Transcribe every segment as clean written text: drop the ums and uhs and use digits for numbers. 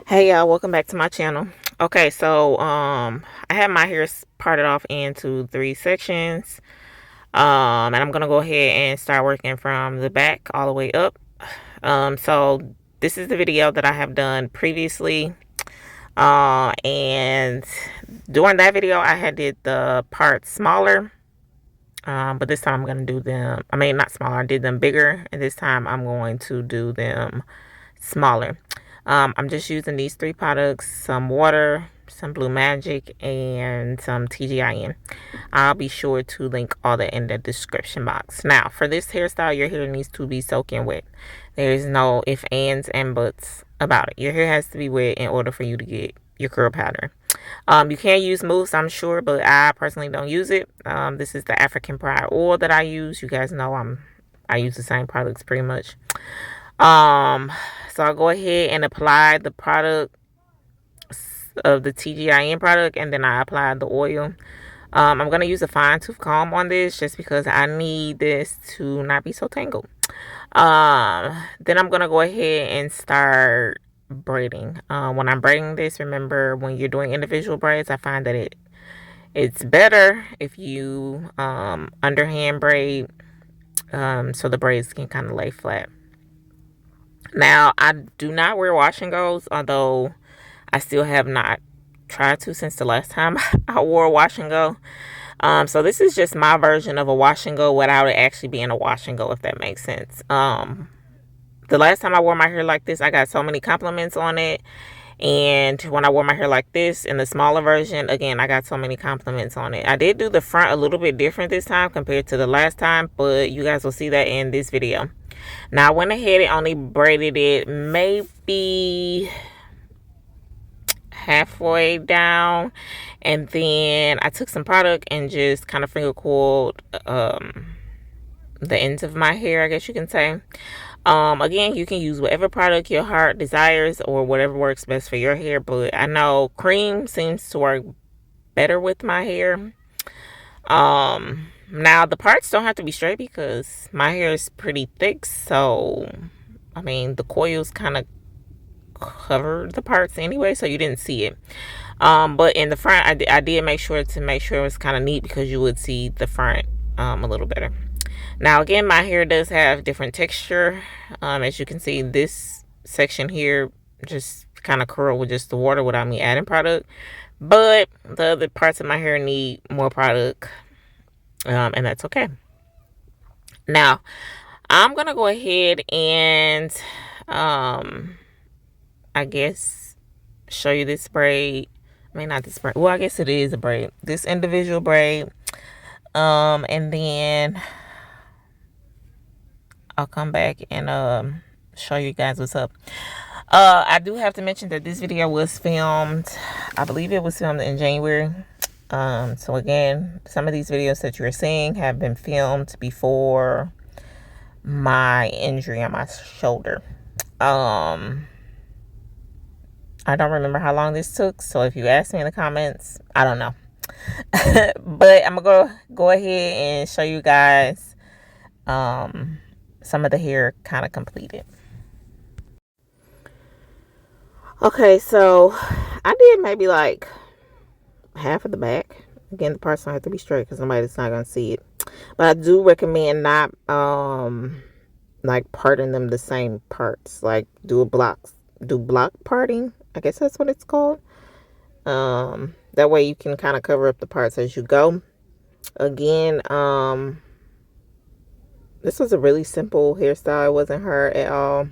Hey y'all, welcome back to my channel. Okay, so I have my hair parted off into 3 sections. And I'm gonna go ahead and start working from the back all the way up. So this is the video that I have done previously. And during that video I had did the parts smaller. But this time I'm gonna do them, I mean not smaller, I did them bigger, and this time I'm going to do them smaller. I'm just using these 3 products, some water, some Blue Magic, and some TGIN. I'll be sure to link all that in the description box. Now, for this hairstyle, your hair needs to be soaking wet. There's no ifs, ands, and buts about it. Your hair has to be wet in order for you to get your curl pattern. You can use mousse, I'm sure, but I personally don't use it. This is the African Pride oil that I use. You guys know I use the same products pretty much. So I'll go ahead and apply the product of the TGIN product, and then I apply the oil. I'm going to use a fine tooth comb on this just because I need this to not be so tangled. Then I'm going to go ahead and start braiding. When I'm braiding this, remember when you're doing individual braids, I find that it's better if you underhand braid, so the braids can kind of lay flat. Now, I do not wear wash and goes, although I still have not tried to since the last time I wore a wash and go. So this is just my version of a wash and go without it actually being a wash and go, if that makes sense. The last time I wore my hair like this, I got so many compliments on it. And when I wore my hair like this in the smaller version, again, I got so many compliments on it. I did do the front a little bit different this time compared to the last time, but you guys will see that in this video. Now, I went ahead and only braided it maybe halfway down, and then I took some product and just kind of finger coiled the ends of my hair, I guess you can say. Again, you can use whatever product your heart desires or whatever works best for your hair, but I know cream seems to work better with my hair. Now the parts don't have to be straight because my hair is pretty thick, so I mean the coils kind of covered the parts anyway, so you didn't see it. But in the front, I did make sure it was kind of neat because you would see the front a little better. Now again, my hair does have different texture. As you can see, this section here just kind of curl with just the water without me adding product, but the other parts of my hair need more product, and that's okay. Now I'm gonna go ahead and I guess show you this braid. I mean, not this braid. Well, I guess it is a braid. This individual braid. And then I'll come back and show you guys what's up. I do have to mention that this video was filmed, I believe it was filmed in January. So again, some of these videos that you're seeing have been filmed before my injury on my shoulder. I don't remember how long this took, so if you ask me in the comments, I don't know. But I'm gonna go ahead and show you guys some of the hair kind of completed. Okay, so I did maybe like half of the back. Again, the parts don't have to be straight because nobody's not gonna see it. But I do recommend not like parting them the same parts. Like do block parting. I guess that's what it's called. That way you can kind of cover up the parts as you go. Again, this was a really simple hairstyle. It wasn't hard at all.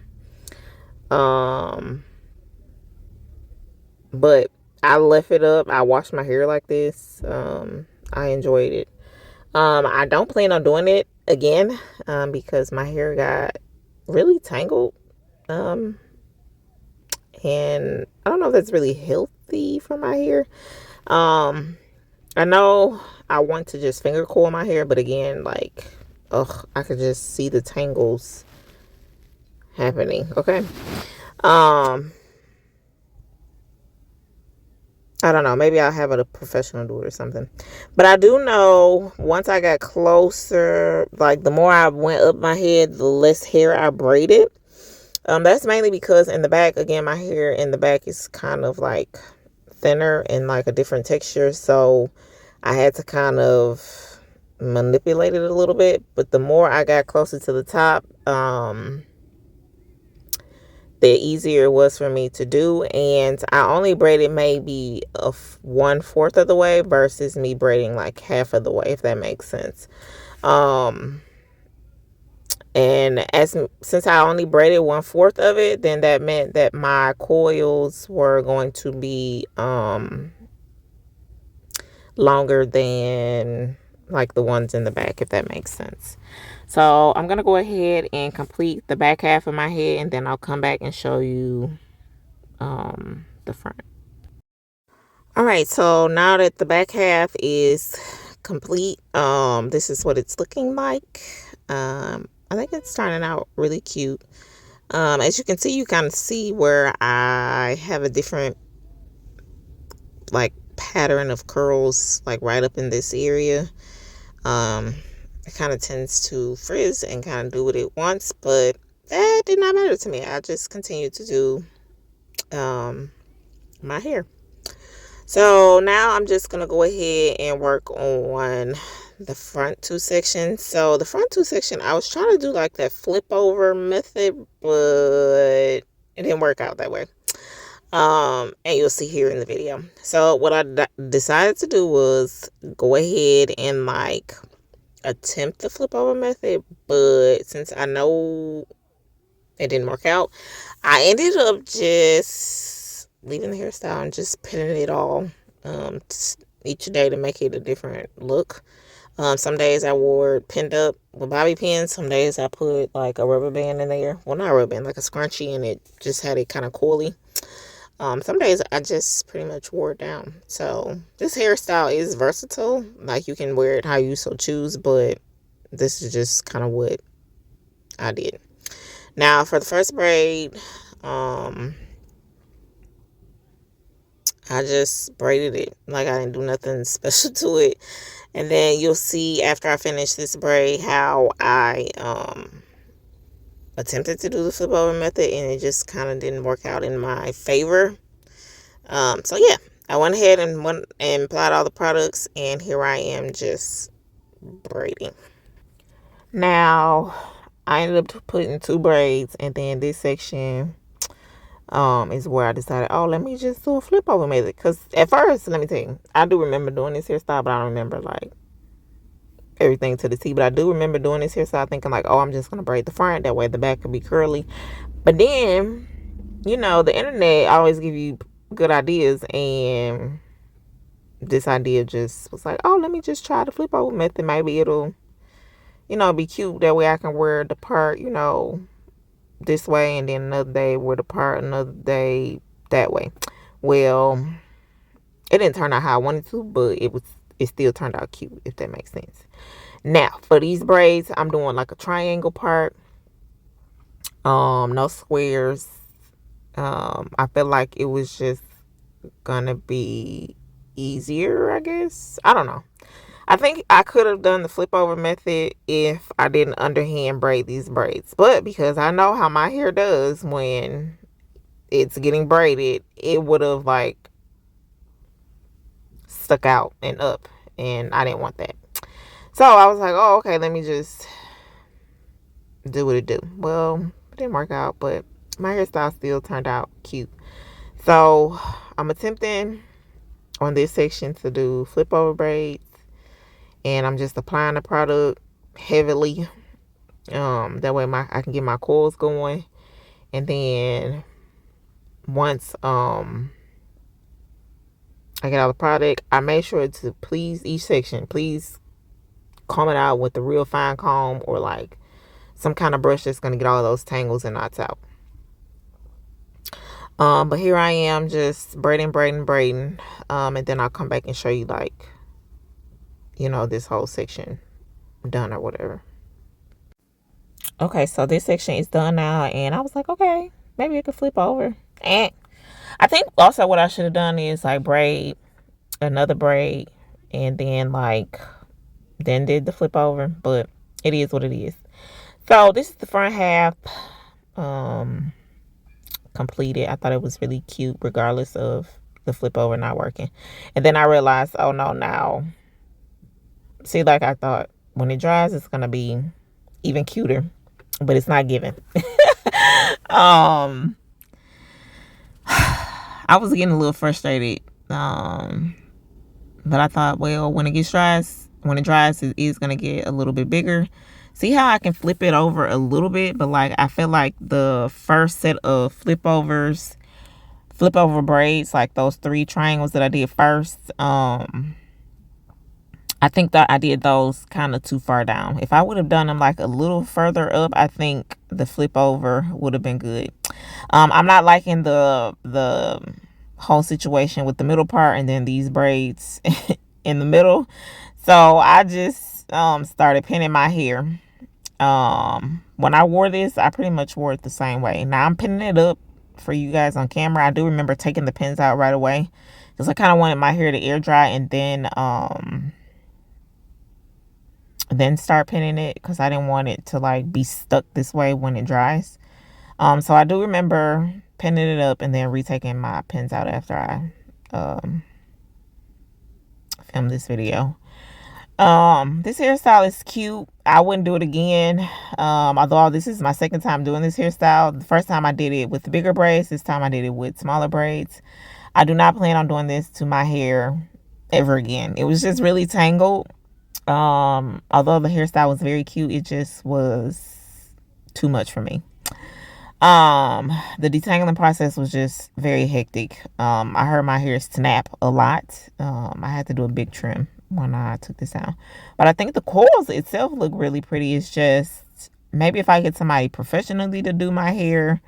But I left it up. I washed my hair like this. I enjoyed it. I don't plan on doing it again because my hair got really tangled. And I don't know if that's really healthy for my hair. I know I want to just finger coil my hair, but again, like, I could just see the tangles happening. Okay. I don't know. Maybe I'll have a professional do it or something. But I do know once I got closer, like the more I went up my head, the less hair I braided. That's mainly because in the back, again, my hair in the back is kind of like thinner and like a different texture, so I had to kind of manipulate it a little bit. But the more I got closer to the top, the easier it was for me to do. And I only braided maybe 1/4 of the way versus me braiding like half of the way, if that makes sense. And since I only braided 1/4 of it, then that meant that my coils were going to be longer than like the ones in the back, if that makes sense. So I'm gonna go ahead and complete the back half of my head, and then I'll come back and show you the front. All right, so now that the back half is complete, this is what it's looking like. I think it's turning out really cute. As you can see, you kind of see where I have a different like pattern of curls like right up in this area. It kind of tends to frizz and kind of do what it wants, but that did not matter to me. I just continued to do my hair. So now I'm just gonna go ahead and work on the front two sections. So the front two section, I was trying to do like that flip over method, but it didn't work out that way. And you'll see here in the video. So what I decided to do was go ahead and like attempt the flip over method, but since I know it didn't work out, I ended up just leaving the hairstyle and just pinning it all each day to make it a different look. Some days I wore it pinned up with bobby pins. Some days I put like a rubber band in there. Well, not a rubber band, like a scrunchie, and it just had it kind of coily. Some days I just pretty much wore it down. So this hairstyle is versatile. Like you can wear it how you so choose, but this is just kind of what I did. Now for the first braid, I just braided it. Like I didn't do nothing special to it. And then you'll see after I finish this braid how I attempted to do the flip over method, and it just kind of didn't work out in my favor. So yeah, I went ahead and applied all the products, and here I am just braiding. Now I ended up putting 2 braids, and then this section is where I decided, oh, let me just do a flip over method. Because at first, let me tell you, I do remember doing this hairstyle, but I don't remember like everything to the T. But I do remember doing this hairstyle thinking like, oh, I'm just gonna braid the front, that way the back could be curly. But then, you know, the internet always give you good ideas, and this idea just was like, oh, let me just try the flip over method. Maybe it'll, you know, be cute. That way I can wear the part, you know, this way, and then another day wear the part, another day that way. Well, it didn't turn out how I wanted to, but it still turned out cute, if that makes sense. Now for these braids, I'm doing like a triangle part, no squares. I feel like it was just gonna be easier, I guess. I don't know. I think I could have done the flip over method if I didn't underhand braid these braids, but because I know how my hair does when it's getting braided, it would have like stuck out and up, and I didn't want that. So I was like, oh, okay, let me just do what it do. Well, it didn't work out, but my hairstyle still turned out cute. So I'm attempting on this section to do flip over braids, and I'm just applying the product heavily. That way I can get my coils going, and then once I get all the product, I make sure to please each section, please comb it out with the real fine comb or like some kind of brush that's gonna get all those tangles and knots out. But here I am just braiding, and then I'll come back and show you like, you know, this whole section done or whatever. Okay, so this section is done now, and I was like, okay, maybe I could flip over. And I think also what I should have done is like braid another braid, and then did the flip over, but it is what it is. So this is the front half. completed. I thought it was really cute regardless of the flip over not working. And then I realized, oh no, now see, like I thought, when it dries it's gonna be even cuter, but it's not giving. um I was getting a little frustrated, but I thought, well, when it dries, it is gonna get a little bit bigger. See how I can flip it over a little bit, but like I feel like the first set of flip over braids, like those 3 triangles that I did first, I think that I did those kind of too far down. If I would have done them like a little further up, I think the flip over would have been good. I'm not liking the whole situation with the middle part and then these braids in the middle. So I just started pinning my hair. When I wore this, I pretty much wore it the same way. Now I'm pinning it up for you guys on camera. I do remember taking the pins out right away because I kind of wanted my hair to air dry and then start pinning it because I didn't want it to like be stuck this way when it dries. So I do remember pinning it up and then retaking my pins out after I filmed this video. This hairstyle is cute. I wouldn't do it again. Although this is my second time doing this hairstyle. The first time I did it with the bigger braids. This time I did it with smaller braids. I do not plan on doing this to my hair ever again. It was just really tangled. Although the hairstyle was very cute, it just was too much for me. The detangling process was just very hectic. I heard my hair snap a lot. I had to do a big trim when I took this out. But I think the coils itself look really pretty. It's just maybe if I get somebody professionally to do my hair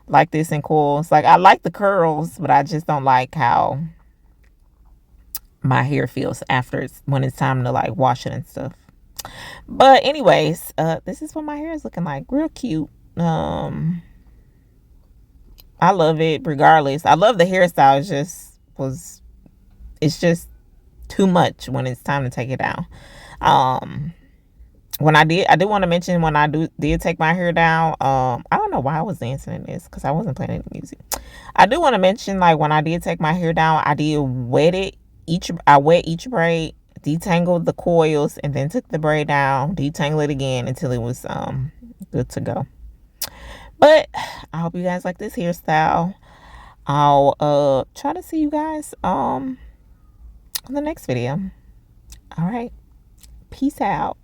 like this in coils. Like I like the curls, but I just don't like how my hair feels after when it's time to like wash it and stuff. But anyways, this is what my hair is looking like. Real cute. I love it regardless. I love the hairstyle. It's just too much when it's time to take it down. When I did want to mention when I did take my hair down, I don't know why I was dancing in this because I wasn't playing any music. I do want to mention, like, when I did take my hair down, I did wet it. I wet each braid, detangled the coils, and then took the braid down, detangle it again until it was good to go. But I hope you guys like this hairstyle. I'll try to see you guys in the next video. All right, peace out.